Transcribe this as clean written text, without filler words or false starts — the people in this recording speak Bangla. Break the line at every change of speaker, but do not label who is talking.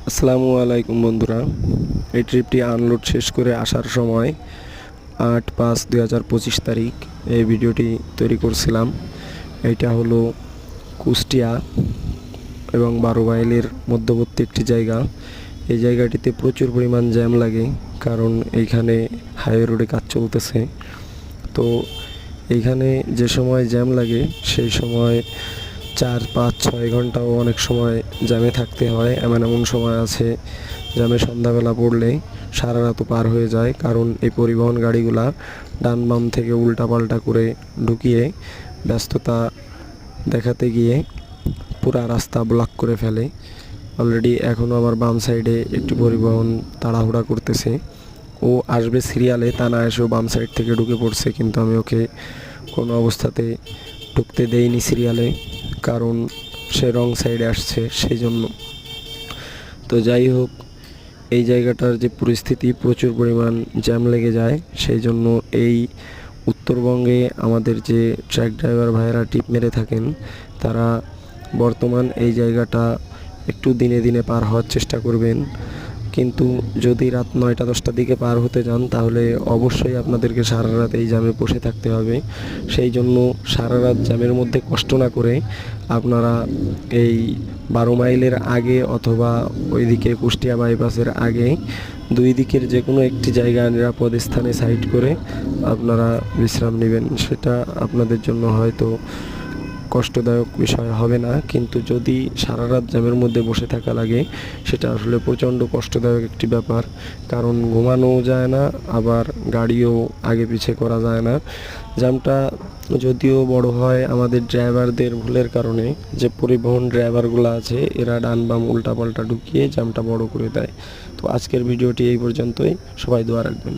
আসসালামু আলাইকুম বন্ধুরা। এই ট্রিপটি আনলোড শেষ করে আসার সময় 8/5/2025 তারিখ এই ভিডিওটি তৈরি করছিলাম। এটা হলো কুষ্টিয়া এবং 12 মাইলের মধ্যবর্তী একটি জায়গা। এই জায়গাটিতে প্রচুর পরিমাণ জ্যাম লাগে, কারণ এইখানে হাইওয়ে রোডে কাজ চলতেছে। তো এইখানে যে সময় জ্যাম লাগে সেই সময় 4, 5, 6 ঘন্টাও অনেক সময় জ্যামে থাকতে হয়। এমন এমন সময় আছে জ্যামে সন্ধ্যাবেলা পড়লে সারা রাতও পার হয়ে যায়, কারণ এই পরিবহন গাড়িগুলা ডান বাম থেকে উল্টাপাল্টা করে ঢুকিয়ে ব্যস্ততা দেখাতে গিয়ে পুরা রাস্তা ব্লক করে ফেলে। অলরেডি এখনও আমার বাম সাইডে একটি পরিবহন তাড়াহুড়া করতেছে, ও আসবে সিরিয়ালে, তা না এসেও বাম সাইড থেকে ঢুকে পড়ছে, কিন্তু আমি ওকে কোনো অবস্থাতে ঢুকতে দেইনি সিরিয়ালে, কারণ সে রং সাইডে আসছে সেই জন্য। তো যাই হোক, এই জায়গাটার যে পরিস্থিতি, প্রচুর পরিমাণ জ্যাম লেগে যায়। সেই জন্য এই উত্তরবঙ্গে আমাদের যে ট্রাক ড্রাইভার ভাইয়েরা টিপ মেরে থাকেন, তারা বর্তমান এই জায়গাটা একটু দিনে দিনে পার হওয়ার চেষ্টা করবেন। কিন্তু যদি রাত 9টা-10টার দিকে পার হতে যান, তাহলে অবশ্যই আপনাদেরকে সারা রাত এই জ্যামে বসে থাকতে হবে। সেই জন্য সারা রাত জ্যামের মধ্যে কষ্ট না করে আপনারা এই 12 মাইলের আগে অথবা ওইদিকে কুষ্টিয়া বাইপাসের আগে দুই দিকের যে কোনো একটি জায়গা নিরাপদ স্থানে সাইড করে আপনারা বিশ্রাম নেবেন। সেটা আপনাদের জন্য হয়তো কষ্টদায়ক বিষয় হবে না, কিন্তু যদি সারা রাত জ্যামের মধ্যে বসে থাকা লাগে, সেটা আসলে প্রচণ্ড কষ্টদায়ক একটি ব্যাপার। কারণ ঘুমানোও যায় না, আবার গাড়িও আগে পিছে করা যায় না। জ্যামটা যদিও বড় হয় আমাদের ড্রাইভারদের ভুলের কারণে, যে পরিবহন ড্রাইভারগুলো আছে এরা ডান বাম উল্টাপাল্টা ঢুকিয়ে জ্যামটা বড় করে দেয়। তো আজকের ভিডিওটি এই পর্যন্তই, সবাই দোয়া রাখবেন।